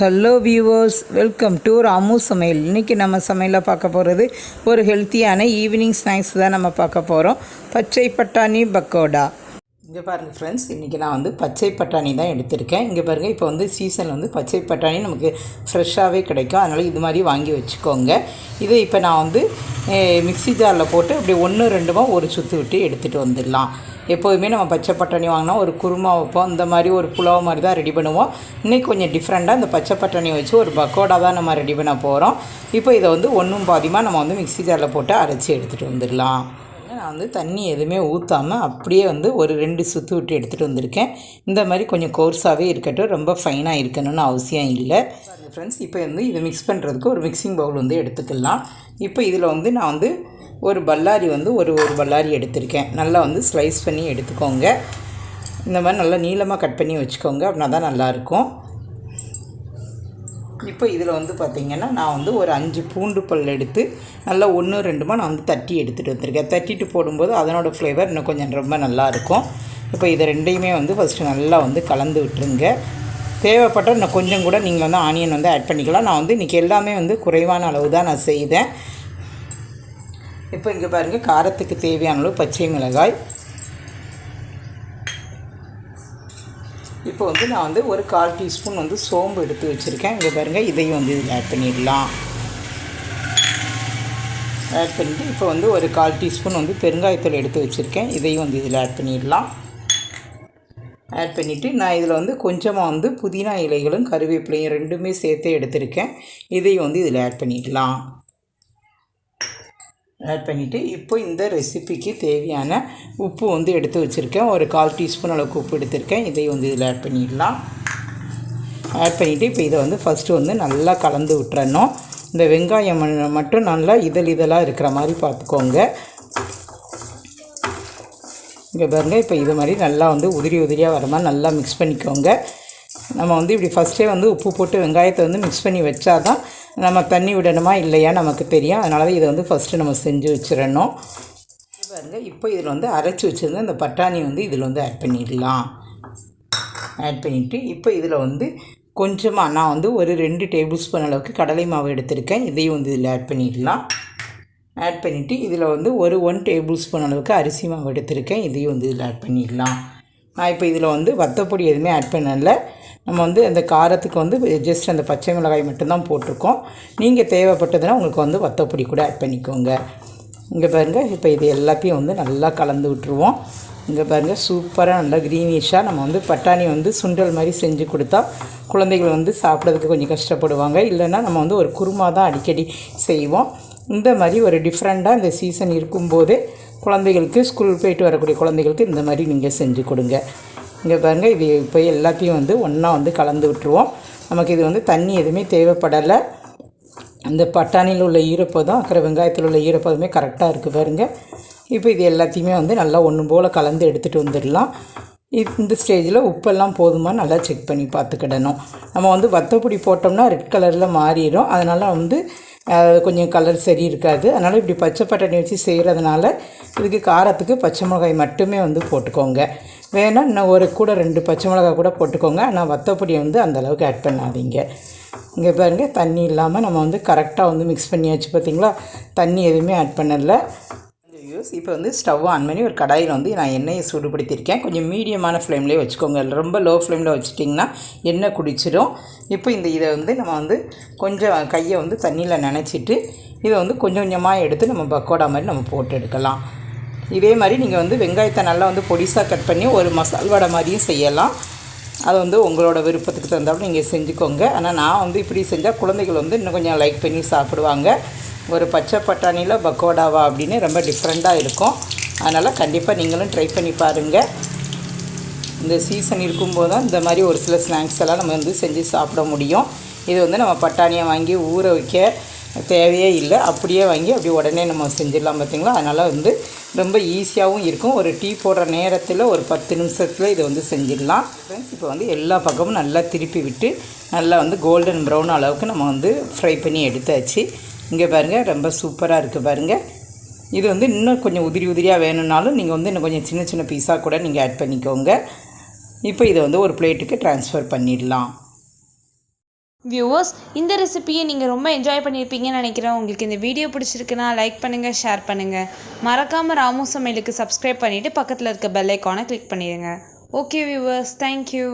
Hello viewers, welcome to Ramu சமையல். இன்றைக்கி நம்ம சமையலில் பார்க்க போகிறது ஒரு ஹெல்த்தியான ஈவினிங் ஸ்நாக்ஸ் தான் நம்ம பார்க்க போகிறோம். பச்சை பட்டாணி பக்கோடா. இங்கே பாருங்கள் ஃப்ரெண்ட்ஸ், இன்றைக்கி நான் பச்சை பட்டாணி தான் எடுத்திருக்கேன். இங்கே பாருங்கள், இப்போ சீசன் பச்சை பட்டாணி நமக்கு ஃப்ரெஷ்ஷாகவே கிடைக்கும். அதனால் இது மாதிரி வாங்கி வச்சுக்கோங்க. இதை இப்போ நான் மிக்ஸி ஜாரில் போட்டு அப்படி 1-2 ஒரு சுற்று விட்டு எடுத்துகிட்டு வந்துடலாம். எப்போதுமே நம்ம பச்சை பட்டாணி வாங்கினா ஒரு குருமா வைப்போம், இந்த மாதிரி ஒரு புலாவ் மாதிரி தான் ரெடி பண்ணுவோம். இன்றைக்கி கொஞ்சம் டிஃப்ரெண்ட்டாக இந்த பச்சை பட்டாணி வச்சு ஒரு பக்கோடா தான் நம்ம ரெடி பண்ண போகிறோம். இப்போ இதை ஒன்றும் பாதியமாக நம்ம மிக்ஸி ஜாரில் போட்டு அரைச்சி எடுத்துகிட்டு வந்துடலாம். நான் தண்ணி எதுவுமே ஊற்றாமல் அப்படியே ஒரு 2 சுற்று விட்டு எடுத்துகிட்டு வந்திருக்கேன். இந்த மாதிரி கொஞ்சம் கோர்ஸாகவே இருக்கட்டும், ரொம்ப ஃபைனாக இருக்கணும்னு அவசியம் இல்லை ஃப்ரெண்ட்ஸ். இப்போ இதை மிக்ஸ் பண்ணுறதுக்கு ஒரு மிக்சிங் பவுல் எடுத்துக்கலாம். இப்போ இதில் நான் ஒரு பல்லாரி ஒரு பல்லாரி எடுத்திருக்கேன். நல்லா ஸ்லைஸ் பண்ணி எடுத்துக்கோங்க. இந்த மாதிரி நல்லா நீளமாக கட் பண்ணி வச்சுக்கோங்க, அப்படின்னா தான் நல்லாயிருக்கும். இப்போ இதில் பார்த்திங்கன்னா நான் ஒரு 5 பூண்டு பல் எடுத்து நல்லா 1-2 நான் தட்டி எடுத்துகிட்டு வந்திருக்கேன். தட்டிட்டு போடும்போது அதனோடய ஃப்ளேவர் இன்னும் கொஞ்சம் ரொம்ப நல்லாயிருக்கும். இப்போ இதை ரெண்டையுமே ஃபஸ்ட்டு நல்லா கலந்து விட்டுருங்க. தேவைப்பட்டால் இன்னும் கொஞ்சம் கூட நீங்கள் ஆனியன் ஆட் பண்ணிக்கலாம். நான் இன்றைக்கி எல்லாமே குறைவான அளவு தான் நான் செய்தேன். இப்போ இங்கே பாருங்கள், காரத்துக்கு தேவையான அளவு பச்சை மிளகாய். இப்போ நான் ஒரு 1/4 டீஸ்பூன் சோம்பு எடுத்து வச்சுருக்கேன். இங்கே பாருங்கள், இதையும் இதில் ஆட் பண்ணிடலாம். ஆட் பண்ணிவிட்டு இப்போ ஒரு 1/4 டீஸ்பூன் பெருங்காயத்தூள் எடுத்து வச்சுருக்கேன். இதையும் இதில் ஆட் பண்ணிடலாம். ஆட் பண்ணிவிட்டு நான் இதில் கொஞ்சமாக புதினா இலைகளும் கருவேப்பிலையும் ரெண்டுமே சேர்த்து எடுத்திருக்கேன். இதையும் இதில் ஆட் பண்ணிடலாம். ஆட் பண்ணிவிட்டு இப்போ இந்த ரெசிபிக்கு தேவையான உப்பு எடுத்து வச்சுருக்கேன். ஒரு 1/4 டீஸ்பூன் அளவுக்கு உப்பு எடுத்திருக்கேன். இதையும் இதில் ஆட் பண்ணிடலாம். ஆட் பண்ணிவிட்டு இப்போ இதை ஃபஸ்ட்டு நல்லா கலந்து விட்டுறணும். இந்த வெங்காயம் மட்டும் நல்லா இதழாக இருக்கிற மாதிரி பார்த்துக்கோங்க. இங்கே பாருங்கள், இப்போ இது மாதிரி நல்லா உதிரியாக வர மாதிரி நல்லா மிக்ஸ் பண்ணிக்கோங்க. நம்ம இப்படி ஃபஸ்ட்டே உப்பு போட்டு வெங்காயத்தை மிக்ஸ் பண்ணி வச்சா தான் நம்ம தண்ணி விடணுமா இல்லையா நமக்கு தெரியும். அதனால தான் இதை ஃபஸ்ட்டு நம்ம செஞ்சு வச்சிடணும். பாருங்கள், இப்போ இதில் அரைச்சி வச்சுருந்த இந்த பட்டாணி இதில் ஆட் பண்ணிடலாம். ஆட் பண்ணிவிட்டு இப்போ இதில் கொஞ்சமாக நான் ஒரு 2 டேபிள் ஸ்பூன் அளவுக்கு கடலை மாவு எடுத்திருக்கேன். இதையும் இதில் ஆட் பண்ணிடலாம். ஆட் பண்ணிவிட்டு இதில் ஒரு 1 டேபிள் ஸ்பூன் அளவுக்கு அரிசி மாவு எடுத்திருக்கேன். இதையும் இதில் ஆட் பண்ணிடலாம். நான் இப்போ இதில் வத்தப்பொடி எதுவுமே ஆட் பண்ணலை. நம்ம அந்த காரத்துக்கு ஜஸ்ட் அந்த பச்சை மிளகாய் மட்டும்தான் போட்டிருக்கோம். நீங்கள் தேவைப்பட்டதுன்னா உங்களுக்கு வத்தப்பொடி கூட ஆட் பண்ணிக்கோங்க. இங்கே பாருங்கள், இப்போ இது எல்லாத்தையும் நல்லா கலந்து விட்டுருவோம். இங்கே பாருங்கள், சூப்பராக நல்லா க்ரீனிஷாக நம்ம பட்டாணி சுண்டல் மாதிரி செஞ்சு கொடுத்தா குழந்தைகள் சாப்பிட்றதுக்கு கொஞ்சம் கஷ்டப்படுவாங்க. இல்லைன்னா நம்ம ஒரு குருமா தான் அடிக்கடி செய்வோம். இந்த மாதிரி ஒரு டிஃப்ரெண்ட்டாக இந்த சீசன் இருக்கும்போதே குழந்தைகளுக்கு ஸ்கூல் போயிட்டு வரக்கூடிய குழந்தைகளுக்கு இந்த மாதிரி நீங்கள் செஞ்சு கொடுங்க. இங்கே பாருங்கள், இது இப்போ எல்லாத்தையும் ஒன்றா கலந்து விட்டுருவோம். நமக்கு இது தண்ணி எதுவுமே தேவைப்படலை. அந்த பட்டாணியில் உள்ள ஈரப்பதம் அப்புறம் வெங்காயத்தில் உள்ள ஈரப்பதமே கரெக்டாக இருக்குது பாருங்கள். இப்போ இது எல்லாத்தையுமே நல்லா ஒன்று போல் கலந்து எடுத்துகிட்டு வந்துடலாம். இந்த ஸ்டேஜில் உப்பெல்லாம் போதுமா நல்லா செக் பண்ணி பார்த்துக்கிடணும். நம்ம வத்தப்பொடி போட்டோம்னா ரெட் கலரில் மாறிடும். அதனால் கொஞ்சம் கலர் சரி இருக்காது. அதனால் இப்படி பச்சை பட்டாணி வச்சு செய்கிறதுனால இதுக்கு காரத்துக்கு பச்சை மிளகாய் மட்டுமே போட்டுக்கோங்க. வேணால் இன்னும் கூட 2 பச்சை மிளகாய் கூட போட்டுக்கோங்க. ஆனால் வத்தப்பொடி அந்தளவுக்கு ஆட் பண்ணாதீங்க. இங்கே பாருங்கள், தண்ணி இல்லாமல் நம்ம கரெக்டாக மிக்ஸ் பண்ணியாச்சு. பார்த்திங்களா, தண்ணி எதுவுமே ஆட் பண்ணலை. இப்போ ஸ்டவ் ஆன் பண்ணி ஒரு கடாயில் நான் எண்ணெயை சூடுபடுத்தியிருக்கேன். கொஞ்சம் மீடியமான ஃப்ளேம்லேயே வச்சுக்கோங்க. ரொம்ப லோ ஃப்ளேமில் வச்சுட்டிங்கன்னா எண்ணெய் குடிச்சிடும். இப்போ இதை நம்ம கொஞ்சம் கையை தண்ணியில் நனைச்சிட்டு இதை கொஞ்சம் கொஞ்சமாக எடுத்து நம்ம பக்கோடா மாதிரி நம்ம போட்டு எடுக்கலாம். இதே மாதிரி நீங்கள் வெங்காயத்தை நல்லா பொடிசாக கட் பண்ணி ஒரு மசால் வடை மாதிரியும் செய்யலாம். அது உங்களோட விருப்பத்துக்கு தந்தாலும் நீங்கள் செஞ்சுக்கோங்க. ஆனால் நான் இப்படி செஞ்சால் குழந்தைகள் இன்னும் கொஞ்சம் லைக் பண்ணி சாப்பிடுவாங்க. ஒரு பச்சை பட்டாணியில் பக்கோடாவா அப்படின்னு ரொம்ப டிஃப்ரெண்ட்டாக இருக்கும். அதனால் கண்டிப்பாக நீங்களும் ட்ரை பண்ணி பாருங்கள். இந்த சீசன் இருக்கும்போது தான் இந்த மாதிரி ஒரு சில ஸ்நாக்ஸ் எல்லாம் நம்ம செஞ்சு சாப்பிட முடியும். இது நம்ம பட்டாணியை வாங்கி ஊற வைக்க தேவையே இல்லை. அப்படியே வாங்கி அப்படி உடனே நம்ம செஞ்சிடலாம். பார்த்திங்களா, அதனால் ரொம்ப ஈஸியாகவும் இருக்கும். ஒரு டீ போடுற நேரத்தில் ஒரு 10 நிமிஷத்தில் இதை செஞ்சிடலாம். ஃப்ரெண்ட்ஸ், இப்போ எல்லா பக்கமும் நல்லா திருப்பி விட்டு நல்லா கோல்டன் ப்ரௌன் அளவுக்கு நம்ம ஃப்ரை பண்ணி எடுத்தாச்சு. இங்கே பாருங்கள், ரொம்ப சூப்பராக இருக்குது பாருங்கள். இது இன்னும் கொஞ்சம் உதிரியாக வேணும்னாலும் நீங்கள் இன்னும் கொஞ்சம் சின்ன சின்ன பீஸாக கூட நீங்கள் ஆட் பண்ணிக்கோங்க. இப்போ இதை ஒரு பிளேட்டுக்கு ட்ரான்ஸ்ஃபர் பண்ணிடலாம். வியூவர்ஸ், இந்த ரெசிபியை நீங்கள் ரொம்ப என்ஜாய் பண்ணியிருப்பீங்கன்னு நினைக்கிறேன். உங்களுக்கு இந்த வீடியோ பிடிச்சிருக்குன்னா லைக் பண்ணுங்கள், ஷேர் பண்ணுங்கள். மறக்காமல் ராமு சமையலுக்கு சப்ஸ்கிரைப் பண்ணிவிட்டு பக்கத்தில் இருக்க பெல் ஐக்கானை கிளிக் பண்ணிடுங்க. Okay viewers, thank you.